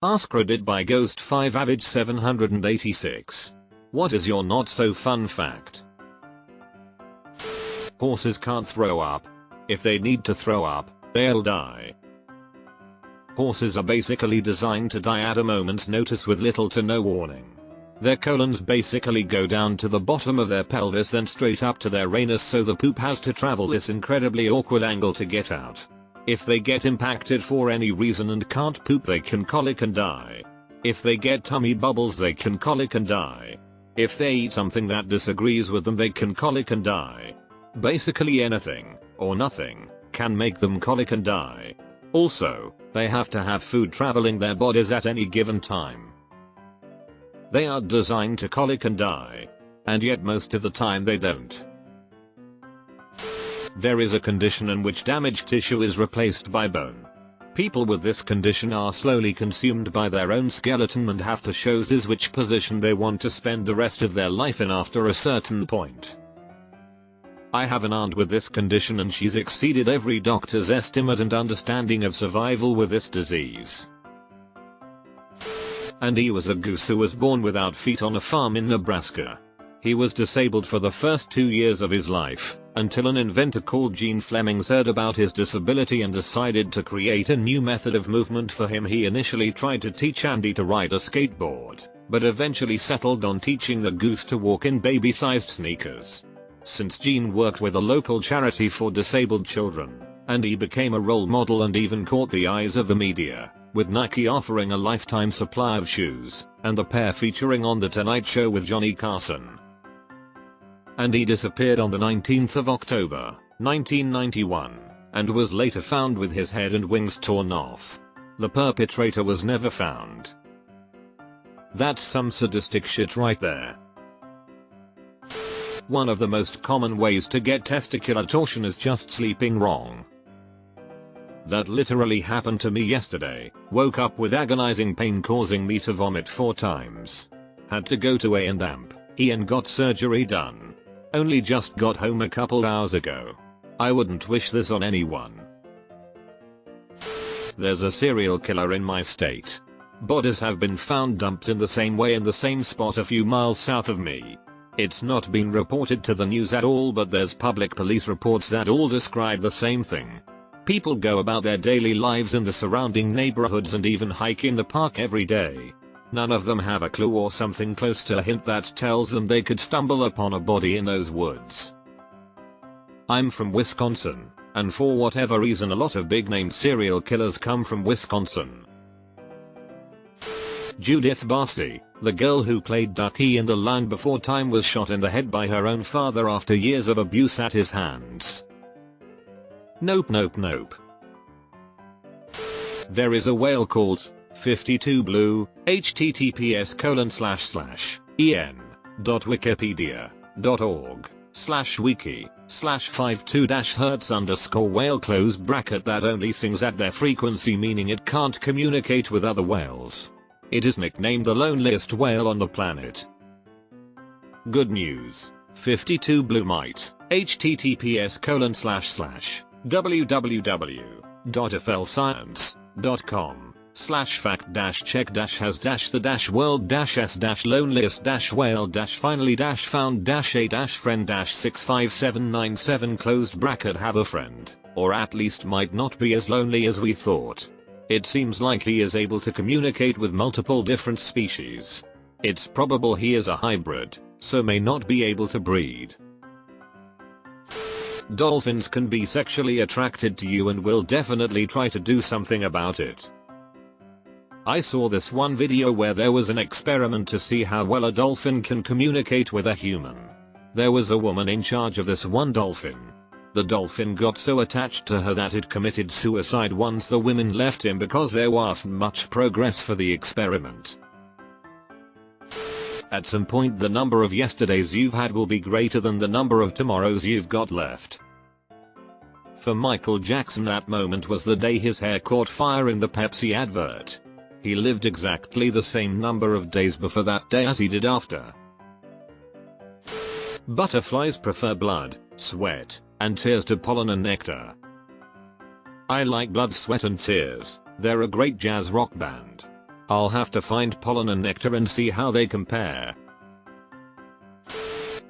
AskReddit by Ghost 5 Average 786. What is your not so fun fact? Horses can't throw up. If they need to throw up, they'll die. Horses are basically designed to die at a moment's notice with little to no warning. Their colons basically go down to the bottom of their pelvis then straight up to their anus, so the poop has to travel this incredibly awkward angle to get out. If they get impacted for any reason and can't poop, they can colic and die. If they get tummy bubbles, they can colic and die. If they eat something that disagrees with them, they can colic and die. Basically anything, or nothing, can make them colic and die. Also, they have to have food traveling their bodies at any given time. They are designed to colic and die. And yet most of the time they don't. There is a condition in which damaged tissue is replaced by bone. People with this condition are slowly consumed by their own skeleton and have to choose which position they want to spend the rest of their life in after a certain point. I have an aunt with this condition and she's exceeded every doctor's estimate and understanding of survival with this disease. And he was a goose who was born without feet on a farm in Nebraska. He was disabled for the first 2 years of his life, until an inventor called Gene Fleming heard about his disability and decided to create a new method of movement for him. He initially tried to teach Andy to ride a skateboard, but eventually settled on teaching the goose to walk in baby-sized sneakers. Since Gene worked with a local charity for disabled children, Andy became a role model and even caught the eyes of the media, with Nike offering a lifetime supply of shoes, and the pair featuring on The Tonight Show with Johnny Carson. Andy disappeared on the 19th of October, 1991, and was later found with his head and wings torn off. The perpetrator was never found. That's some sadistic shit right there. One of the most common ways to get testicular torsion is just sleeping wrong. That literally happened to me yesterday. Woke up with agonizing pain causing me to vomit 4 times. Had to go to A&E and got surgery done. Only just got home a couple hours ago. I wouldn't wish this on anyone. There's a serial killer in my state. Bodies have been found dumped in the same way in the same spot a few miles south of me. It's not been reported to the news at all, but there's public police reports that all describe the same thing. People go about their daily lives in the surrounding neighborhoods and even hike in the park every day. None of them have a clue or something close to a hint that tells them they could stumble upon a body in those woods. I'm from Wisconsin, and for whatever reason a lot of big-name serial killers come from Wisconsin. Judith Barcy, the girl who played Ducky in The Land Before Time, was shot in the head by her own father after years of abuse at his hands. Nope. There is a whale called 52 Blue, https://en.wikipedia.org/wiki/52-hertz_whale that only sings at their frequency, meaning it can't communicate with other whales. It is nicknamed the loneliest whale on the planet. Good news. 52 Blue might. https://www.flscience.com/fact-check-has-the-world-s-loneliest-whale-55797 have a friend, or at least might not be as lonely as we thought. It seems like he is able to communicate with multiple different species. It's probable he is a hybrid, so may not be able to breed. Dolphins can be sexually attracted to you and will definitely try to do something about it. I saw this one video where there was an experiment to see how well a dolphin can communicate with a human. There was a woman in charge of this one dolphin. The dolphin got so attached to her that it committed suicide once the women left him because there wasn't much progress for the experiment. At some point the number of yesterdays you've had will be greater than the number of tomorrows you've got left. For Michael Jackson, that moment was the day his hair caught fire in the Pepsi advert. He lived exactly the same number of days before that day as he did after. Butterflies prefer blood, sweat, and tears to pollen and nectar. I like Blood, Sweat and Tears. They're a great jazz rock band. I'll have to find pollen and nectar and see how they compare.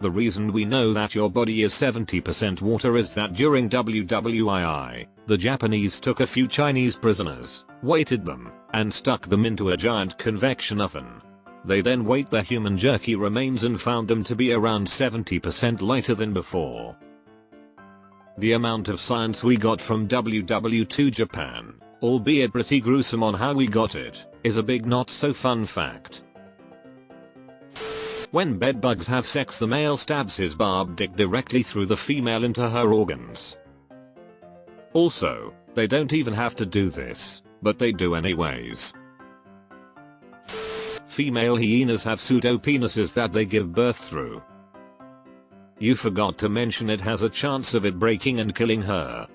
The reason we know that your body is 70% water is that during WWII, the Japanese took a few Chinese prisoners, weighted them, and stuck them into a giant convection oven. They then weighed their human jerky remains and found them to be around 70% lighter than before. The amount of science we got from WW2 Japan, albeit pretty gruesome on how we got it, is a big not so fun fact. When bedbugs have sex, the male stabs his barbed dick directly through the female into her organs. Also, they don't even have to do this, but they do anyways. Female hyenas have pseudo-penises that they give birth through. You forgot to mention it has a chance of it breaking and killing her.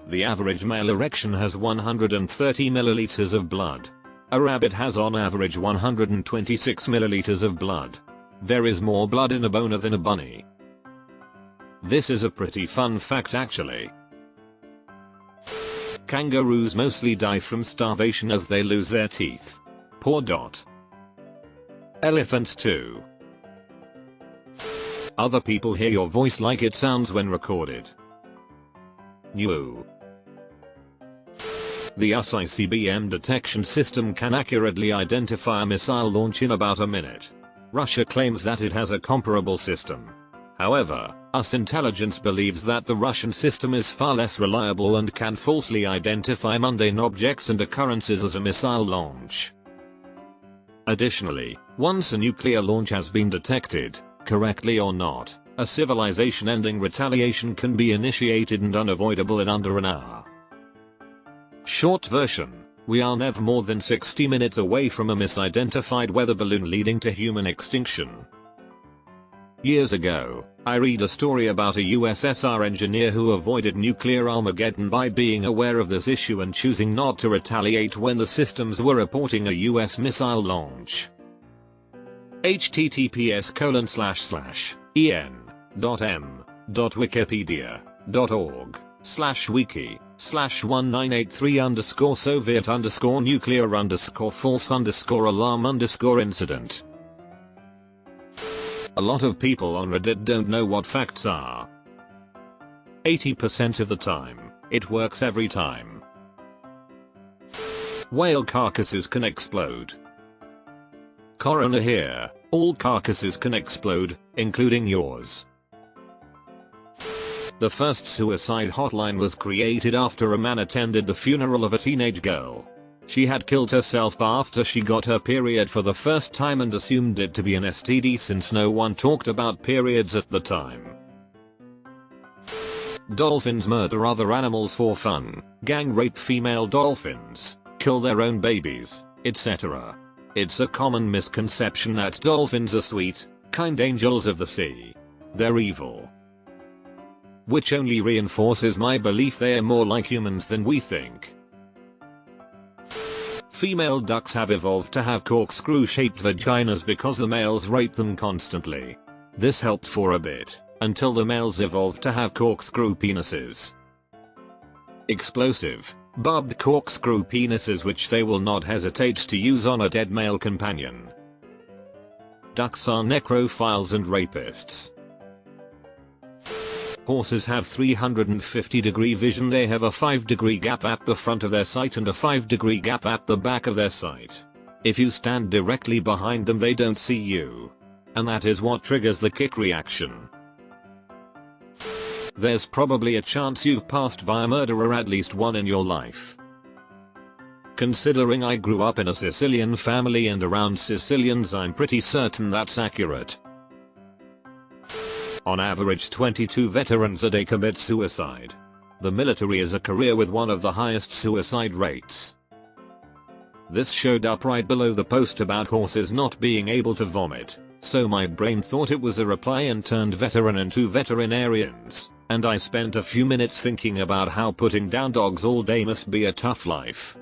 The average male erection has 130 milliliters of blood. A rabbit has on average 126 milliliters of blood. There is more blood in a boner than a bunny. This is a pretty fun fact actually. Kangaroos mostly die from starvation as they lose their teeth. Poor dot. Elephants too. Other people hear your voice like it sounds when recorded. You. The US ICBM detection system can accurately identify a missile launch in about a minute. Russia claims that it has a comparable system. However, US intelligence believes that the Russian system is far less reliable and can falsely identify mundane objects and occurrences as a missile launch. Additionally, once a nuclear launch has been detected, correctly or not, a civilization-ending retaliation can be initiated and unavoidable in under an hour. Short version, we are never more than 60 minutes away from a misidentified weather balloon leading to human extinction. Years ago, I read a story about a USSR engineer who avoided nuclear Armageddon by being aware of this issue and choosing not to retaliate when the systems were reporting a US missile launch. https://en.m.wiki.org/wiki/1983_soviet_nuclear_false_alarm_incident. A lot of people on Reddit don't know what facts are. 80% of the time, it works every time. Whale carcasses can explode. Coroner here, all carcasses can explode, including yours. The first suicide hotline was created after a man attended the funeral of a teenage girl. She had killed herself after she got her period for the first time and assumed it to be an STD since no one talked about periods at the time. Dolphins murder other animals for fun, gang rape female dolphins, kill their own babies, etc. It's a common misconception that dolphins are sweet, kind angels of the sea. They're evil. Which only reinforces my belief they are more like humans than we think. Female ducks have evolved to have corkscrew-shaped vaginas because the males rape them constantly. This helped for a bit, until the males evolved to have corkscrew penises. Explosive, barbed corkscrew penises which they will not hesitate to use on a dead male companion. Ducks are necrophiles and rapists. Horses have 350-degree vision. They have a 5-degree gap at the front of their sight and a 5-degree gap at the back of their sight. If you stand directly behind them they don't see you. And that is what triggers the kick reaction. There's probably a chance you've passed by a murderer, at least one in your life. Considering I grew up in a Sicilian family and around Sicilians, I'm pretty certain that's accurate. On average 22 veterans a day commit suicide. The military is a career with one of the highest suicide rates. This showed up right below the post about horses not being able to vomit, so my brain thought it was a reply and turned veteran into veterinarians, and I spent a few minutes thinking about how putting down dogs all day must be a tough life.